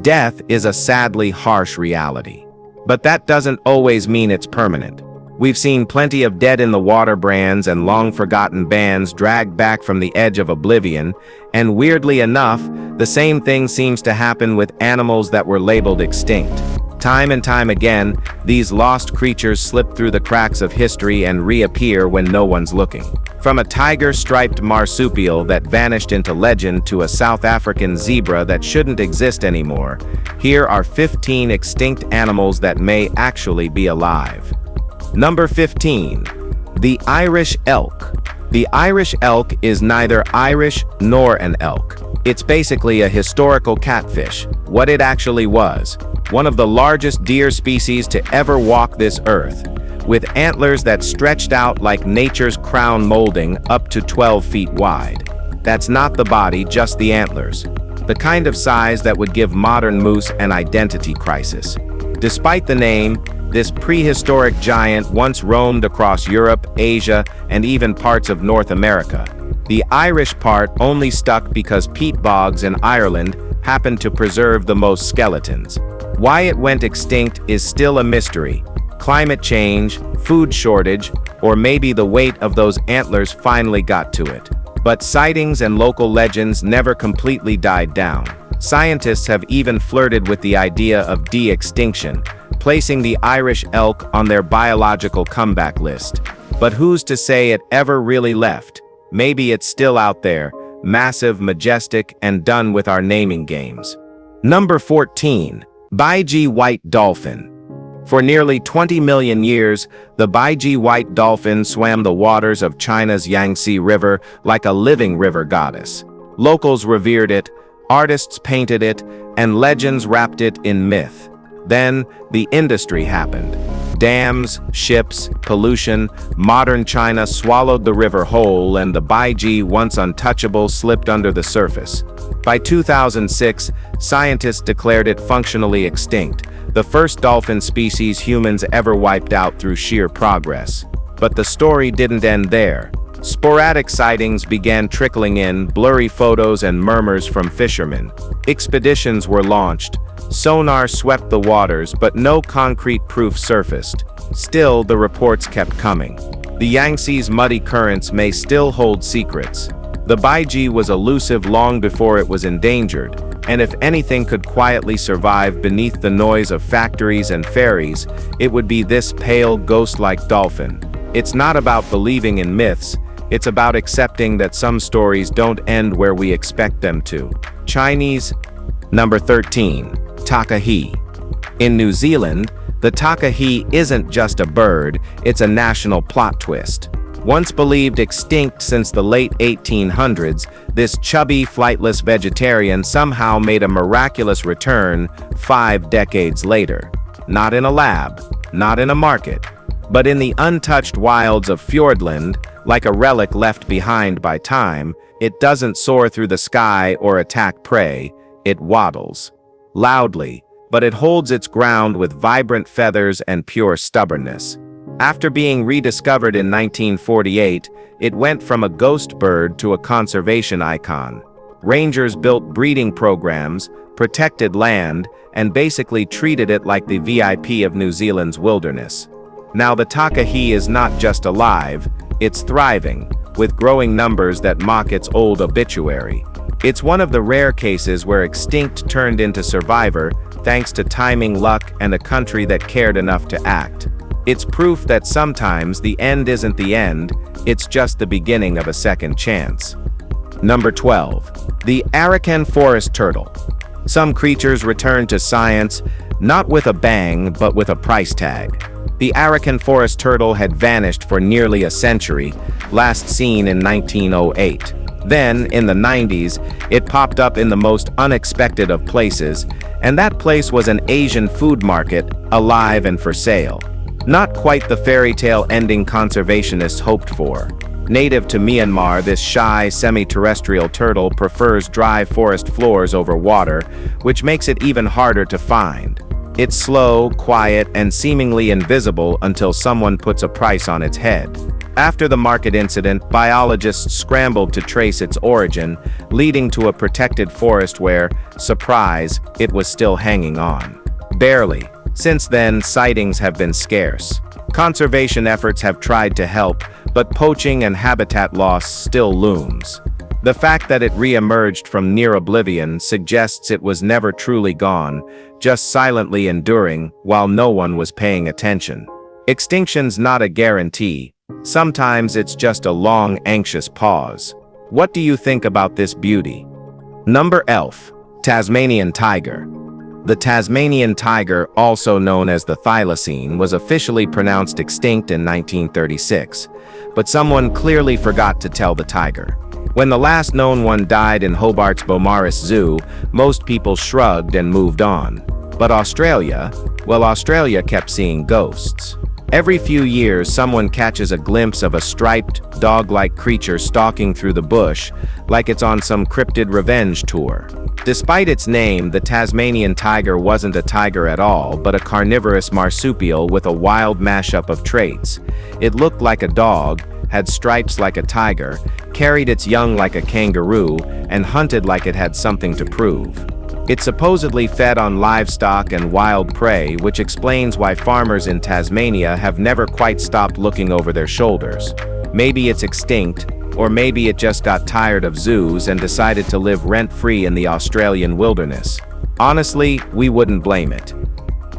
Death is a sadly harsh reality. But that doesn't always mean it's permanent. We've seen plenty of dead-in-the-water brands and long-forgotten bands dragged back from the edge of oblivion, and weirdly enough, the same thing seems to happen with animals that were labeled extinct. Time and time again, these lost creatures slip through the cracks of history and reappear when no one's looking. From a tiger-striped marsupial that vanished into legend to a South African zebra that shouldn't exist anymore, here are 15 extinct animals that may actually be alive. Number 15. The Irish elk. The Irish elk is neither Irish nor an elk. It's basically a historical catfish, what it actually was. One of the largest deer species to ever walk this earth, with antlers that stretched out like nature's crown molding up to 12 feet wide. That's not the body, just the antlers. The kind of size that would give modern moose an identity crisis. Despite the name, this prehistoric giant once roamed across Europe, Asia, and even parts of North America. The Irish part only stuck because peat bogs in Ireland happened to preserve the most skeletons. Why it went extinct is still a mystery. Climate change, food shortage, or maybe the weight of those antlers finally got to it. But sightings and local legends never completely died down. Scientists have even flirted with the idea of de-extinction, placing the Irish elk on their biological comeback list. But who's to say it ever really left? Maybe it's still out there, massive, majestic, and done with our naming games. Number 14. Baiji white dolphin. For nearly 20 million years, the Baiji white dolphin swam the waters of China's Yangtze River like a living river goddess. Locals revered it, artists painted it, and legends wrapped it in myth. Then, the industry happened. Dams, ships, pollution, modern China swallowed the river whole, and the Baiji, once untouchable, slipped under the surface. By 2006, scientists declared it functionally extinct, the first dolphin species humans ever wiped out through sheer progress. But the story didn't end there. Sporadic sightings began trickling in, blurry photos and murmurs from fishermen. Expeditions were launched. Sonar swept the waters, but no concrete proof surfaced. Still, the reports kept coming. The Yangtze's muddy currents may still hold secrets. The Baiji was elusive long before it was endangered, and if anything could quietly survive beneath the noise of factories and ferries, it would be this pale, ghost-like dolphin. It's not about believing in myths, it's about accepting that some stories don't end where we expect them to. Chinese. Number 13. Takahe. In New Zealand, the takahe isn't just a bird, it's a national plot twist. Once believed extinct since the late 1800s, this chubby, flightless vegetarian somehow made a miraculous return 5 decades later. Not in a lab, not in a market, but in the untouched wilds of Fiordland, like a relic left behind by time. It doesn't soar through the sky or attack prey, it waddles. Loudly, but it holds its ground with vibrant feathers and pure stubbornness. After being rediscovered in 1948, it went from a ghost bird to a conservation icon. Rangers built breeding programs, protected land, and basically treated it like the VIP of New Zealand's wilderness. Now the takahe is not just alive, it's thriving, with growing numbers that mock its old obituary. It's one of the rare cases where extinct turned into survivor thanks to timing, luck, and a country that cared enough to act. It's proof that sometimes the end isn't the end, it's just the beginning of a second chance. Number 12. The Arakan forest turtle. Some creatures return to science, not with a bang, but with a price tag. The Arakan forest turtle had vanished for nearly a century, last seen in 1908. Then, in the 90s, it popped up in the most unexpected of places, and that place was an Asian food market, alive and for sale. Not quite the fairy tale ending conservationists hoped for. Native to Myanmar, this shy, semi-terrestrial turtle prefers dry forest floors over water, which makes it even harder to find. It's slow, quiet, and seemingly invisible until someone puts a price on its head. After the market incident, biologists scrambled to trace its origin, leading to a protected forest where, surprise, it was still hanging on. Barely. Since then, sightings have been scarce. Conservation efforts have tried to help, but poaching and habitat loss still looms. The fact that it re-emerged from near oblivion suggests it was never truly gone, just silently enduring while no one was paying attention. Extinction's not a guarantee. Sometimes it's just a long, anxious pause. What do you think about this beauty? Number 11. Tasmanian tiger. The Tasmanian tiger, also known as the thylacine, was officially pronounced extinct in 1936, but someone clearly forgot to tell the tiger. When the last known one died in Hobart's Beaumaris Zoo, most people shrugged and moved on. But Australia kept seeing ghosts. Every few years, someone catches a glimpse of a striped, dog-like creature stalking through the bush, like it's on some cryptid revenge tour. Despite its name, the Tasmanian tiger wasn't a tiger at all, but a carnivorous marsupial with a wild mashup of traits. It looked like a dog, had stripes like a tiger, carried its young like a kangaroo, and hunted like it had something to prove. It supposedly fed on livestock and wild prey, which explains why farmers in Tasmania have never quite stopped looking over their shoulders. Maybe it's extinct, or maybe it just got tired of zoos and decided to live rent-free in the Australian wilderness. Honestly, we wouldn't blame it.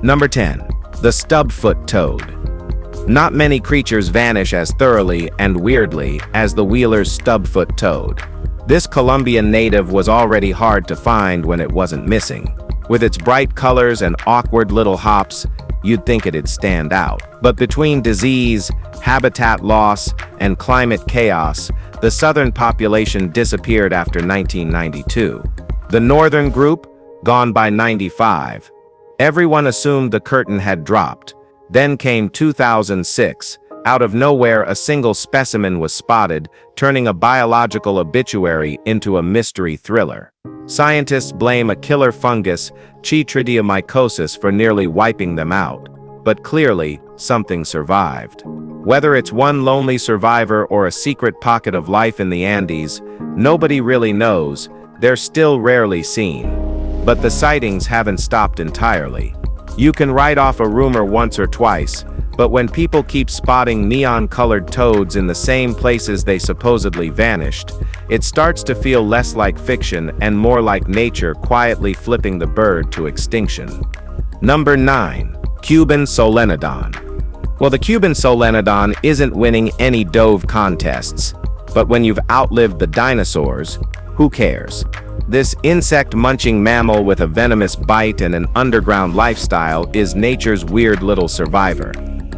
Number 10. The stub-foot toad. Not many creatures vanish as thoroughly and weirdly as the Wheeler's stub-foot toad. This Colombian native was already hard to find when it wasn't missing. With its bright colors and awkward little hops, you'd think it'd stand out. But between disease, habitat loss, and climate chaos, the southern population disappeared after 1992. The northern group, gone by 95. Everyone assumed the curtain had dropped. Then came 2006. Out of nowhere, a single specimen was spotted, turning a biological obituary into a mystery thriller. Scientists blame a killer fungus, chytridiomycosis, for nearly wiping them out. But clearly, something survived. Whether it's one lonely survivor or a secret pocket of life in the Andes, nobody really knows. They're still rarely seen. But the sightings haven't stopped entirely. You can write off a rumor once or twice, but when people keep spotting neon-colored toads in the same places they supposedly vanished, it starts to feel less like fiction and more like nature quietly flipping the bird to extinction. Number 9. Cuban solenodon. Well, the Cuban solenodon isn't winning any dove contests, but when you've outlived the dinosaurs, who cares? This insect-munching mammal with a venomous bite and an underground lifestyle is nature's weird little survivor.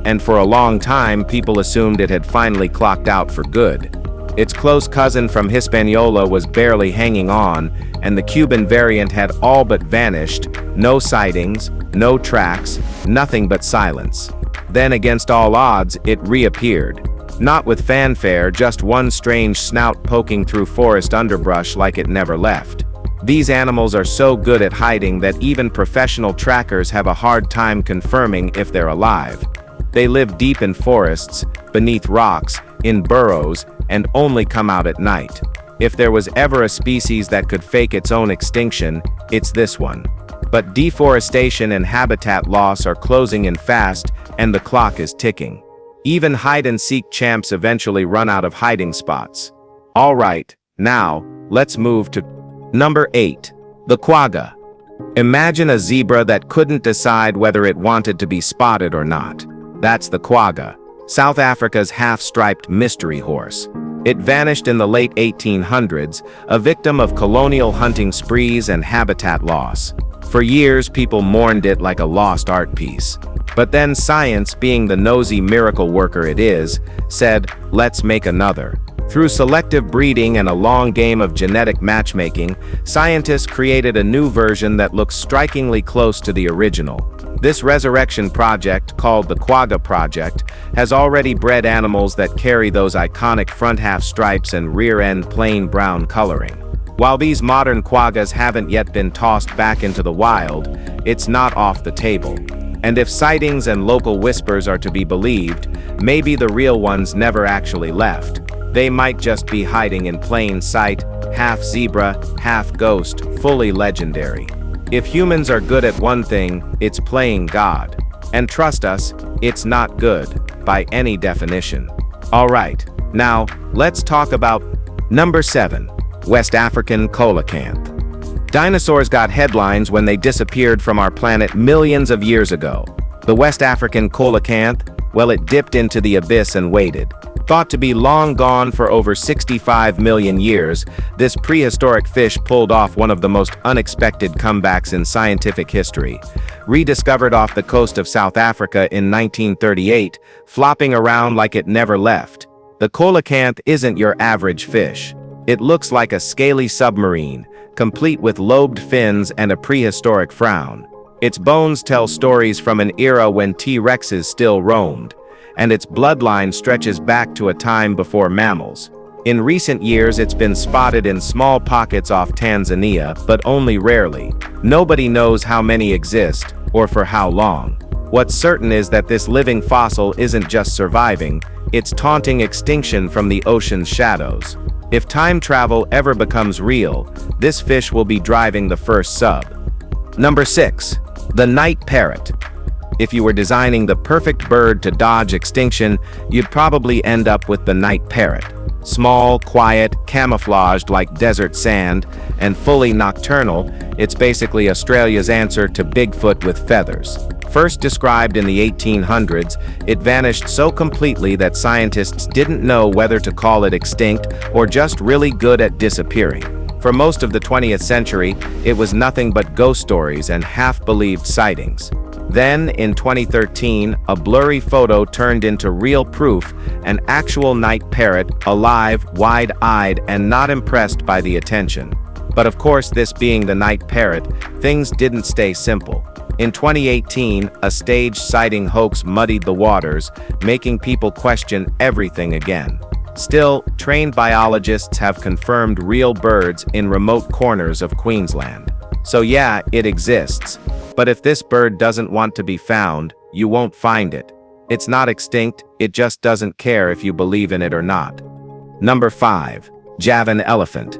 And for a long time, people assumed it had finally clocked out for good. Its close cousin from Hispaniola was barely hanging on, and the Cuban variant had all but vanished. No sightings, no tracks, nothing but silence. Then, against all odds, it reappeared. Not with fanfare, just one strange snout poking through forest underbrush like it never left. These animals are so good at hiding that even professional trackers have a hard time confirming if they're alive. They live deep in forests, beneath rocks, in burrows, and only come out at night. If there was ever a species that could fake its own extinction, it's this one. But deforestation and habitat loss are closing in fast, and the clock is ticking. Even hide-and-seek champs eventually run out of hiding spots. All right, now, let's move to Number 8. The quagga. Imagine a zebra that couldn't decide whether it wanted to be spotted or not. That's the quagga, South Africa's half-striped mystery horse. It vanished in the late 1800s, a victim of colonial hunting sprees and habitat loss. For years, people mourned it like a lost art piece. But then science, being the nosy miracle worker it is, said, let's make another. Through selective breeding and a long game of genetic matchmaking, scientists created a new version that looks strikingly close to the original. This resurrection project, called the Quagga Project, has already bred animals that carry those iconic front-half stripes and rear-end plain brown coloring. While these modern quaggas haven't yet been tossed back into the wild, it's not off the table. And if sightings and local whispers are to be believed, Maybe the real ones never actually left. They might just be hiding in plain sight, half zebra, half ghost, fully legendary. If humans are good at one thing, it's playing God. And trust us, it's not good, by any definition. Alright, now, let's talk about number 7, West African coelacanth. Dinosaurs got headlines when they disappeared from our planet millions of years ago. The West African coelacanth, well, it dipped into the abyss and waited. Thought to be long gone for over 65 million years, this prehistoric fish pulled off one of the most unexpected comebacks in scientific history. Rediscovered off the coast of South Africa in 1938, flopping around like it never left. The coelacanth isn't your average fish. It looks like a scaly submarine, complete with lobed fins and a prehistoric frown. Its bones tell stories from an era when T-Rexes still roamed, and its bloodline stretches back to a time before mammals. In recent years, it's been spotted in small pockets off Tanzania, but only rarely. Nobody knows how many exist, or for how long. What's certain is that this living fossil isn't just surviving, it's taunting extinction from the ocean's shadows. If time travel ever becomes real, this fish will be driving the first sub. Number 6. The night parrot. If you were designing the perfect bird to dodge extinction, you'd probably end up with the night parrot. Small, quiet, camouflaged like desert sand, and fully nocturnal, it's basically Australia's answer to Bigfoot with feathers. First described in the 1800s, it vanished so completely that scientists didn't know whether to call it extinct or just really good at disappearing. For most of the 20th century, it was nothing but ghost stories and half-believed sightings. Then, in 2013, a blurry photo turned into real proof, an actual night parrot, alive, wide-eyed, and not impressed by the attention. But of course, this being the night parrot, things didn't stay simple. In 2018, a staged sighting hoax muddied the waters, making people question everything again. Still, trained biologists have confirmed real birds in remote corners of Queensland. So yeah, it exists. But if this bird doesn't want to be found, you won't find it. It's not extinct, it just doesn't care if you believe in it or not. Number 5. Javan elephant.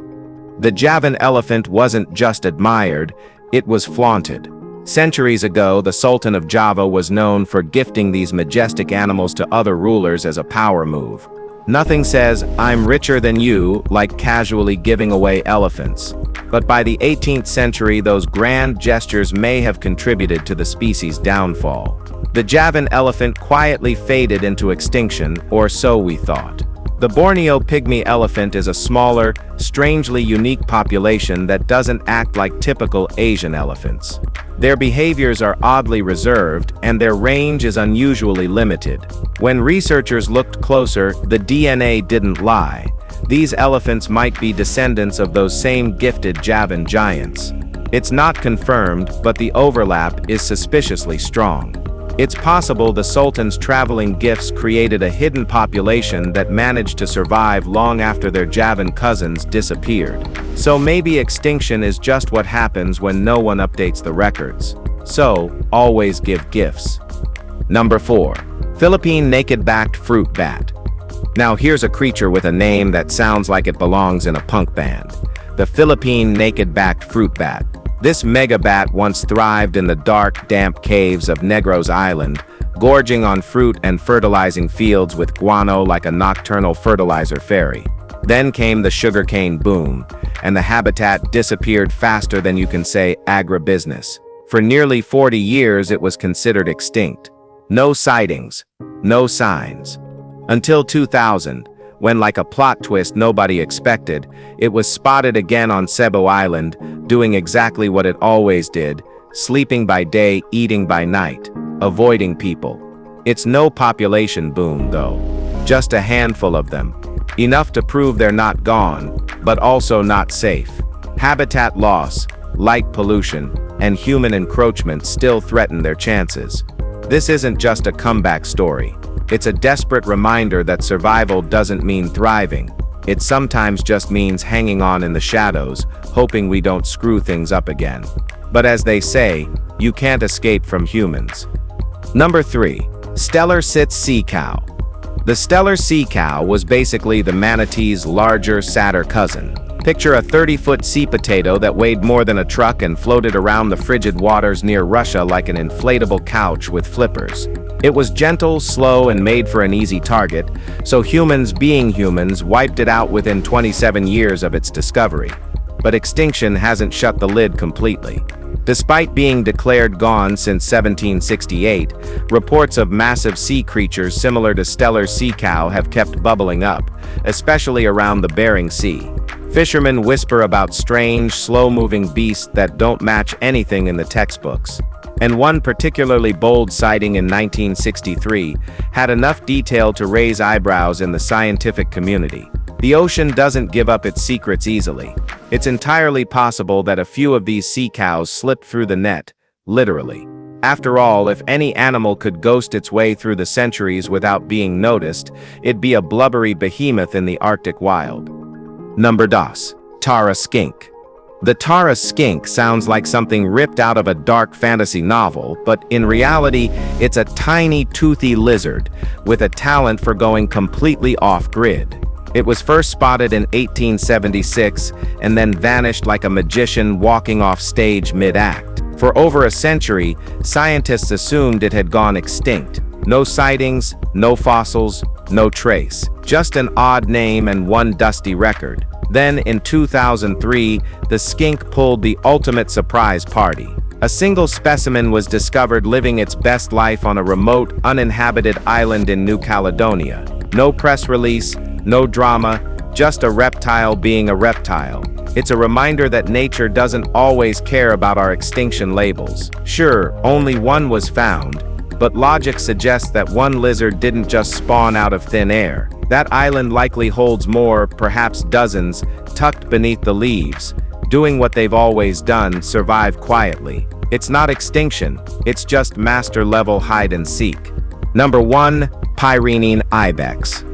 The Javan elephant wasn't just admired, it was flaunted. Centuries ago, the Sultan of Java was known for gifting these majestic animals to other rulers as a power move. Nothing says, "I'm richer than you," like casually giving away elephants. But by the 18th century, those grand gestures may have contributed to the species' downfall. The Javan elephant quietly faded into extinction, or so we thought. The Borneo pygmy elephant is a smaller, strangely unique population that doesn't act like typical Asian elephants. Their behaviors are oddly reserved, and their range is unusually limited. When researchers looked closer, the DNA didn't lie. These elephants might be descendants of those same gifted Javan giants. It's not confirmed, but the overlap is suspiciously strong. It's possible the Sultan's traveling gifts created a hidden population that managed to survive long after their Javan cousins disappeared. So maybe extinction is just what happens when no one updates the records. So, always give gifts. Number 4. Philippine naked-backed fruit bat. Now here's a creature with a name that sounds like it belongs in a punk band. The Philippine naked-backed fruit bat. This mega bat once thrived in the dark, damp caves of Negros Island, gorging on fruit and fertilizing fields with guano like a nocturnal fertilizer fairy. Then came the sugarcane boom, and the habitat disappeared faster than you can say agribusiness. For nearly 40 years, it was considered extinct. No sightings, no signs. Until 2000, when, like a plot twist nobody expected, it was spotted again on Cebu Island, doing exactly what it always did, sleeping by day, eating by night, avoiding people. It's no population boom, though. Just a handful of them. Enough to prove they're not gone, but also not safe. Habitat loss, light pollution, and human encroachment still threaten their chances. This isn't just a comeback story. It's a desperate reminder that survival doesn't mean thriving. It sometimes just means hanging on in the shadows, hoping we don't screw things up again. But as they say, you can't escape from humans. Number 3. Stellar Sitz sea cow. The stellar sea cow was basically the manatee's larger, sadder cousin. Picture a 30-foot sea potato that weighed more than a truck and floated around the frigid waters near Russia like an inflatable couch with flippers. It was gentle, slow, and made for an easy target, so humans, being humans, wiped it out within 27 years of its discovery. But extinction hasn't shut the lid completely. Despite being declared gone since 1768, reports of massive sea creatures similar to stellar sea cow have kept bubbling up, especially around the Bering Sea. Fishermen whisper about strange, slow-moving beasts that don't match anything in the textbooks. And one particularly bold sighting in 1963 had enough detail to raise eyebrows in the scientific community. The ocean doesn't give up its secrets easily. It's entirely possible that a few of these sea cows slipped through the net, literally. After all, if any animal could ghost its way through the centuries without being noticed, it'd be a blubbery behemoth in the Arctic wild. Number 2. Tara skink. The Tara skink sounds like something ripped out of a dark fantasy novel, but in reality, it's a tiny, toothy lizard with a talent for going completely off-grid. It was first spotted in 1876 and then vanished like a magician walking off stage mid-act. For over a century, scientists assumed it had gone extinct. No sightings, no fossils, no trace. Just an odd name and one dusty record. Then, in 2003, the skink pulled the ultimate surprise party. A single specimen was discovered living its best life on a remote, uninhabited island in New Caledonia. No press release, no drama, just a reptile being a reptile. It's a reminder that nature doesn't always care about our extinction labels. Sure, only one was found, but logic suggests that one lizard didn't just spawn out of thin air. That island likely holds more, perhaps dozens, tucked beneath the leaves, doing what they've always done, survive quietly. It's not extinction, it's just master-level hide-and-seek. Number 1. Pyrenean ibex.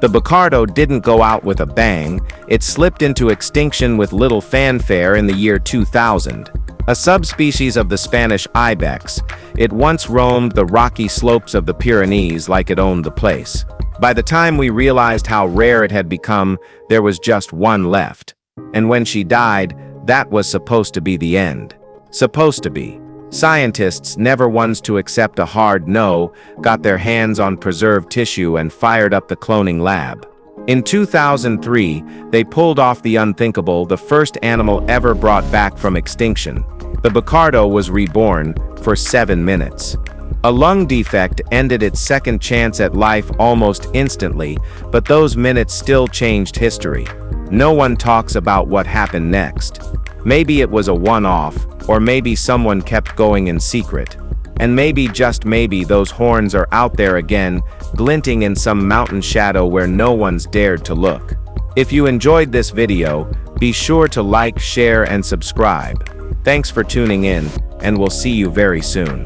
The bucardo didn't go out with a bang, it slipped into extinction with little fanfare in the year 2000. A subspecies of the Spanish ibex, it once roamed the rocky slopes of the Pyrenees like it owned the place. By the time we realized how rare it had become, there was just one left. And when she died, that was supposed to be the end. Supposed to be. Scientists, never ones to accept a hard no, got their hands on preserved tissue and fired up the cloning lab. In 2003, they pulled off the unthinkable, the first animal ever brought back from extinction. The bucardo was reborn for 7 minutes. A lung defect ended its second chance at life almost instantly, but those minutes still changed history. No one talks about what happened next. Maybe it was a one-off, or maybe someone kept going in secret. And maybe, just maybe, those horns are out there again, glinting in some mountain shadow where no one's dared to look. If you enjoyed this video, be sure to like, share, and subscribe. Thanks for tuning in, and we'll see you very soon.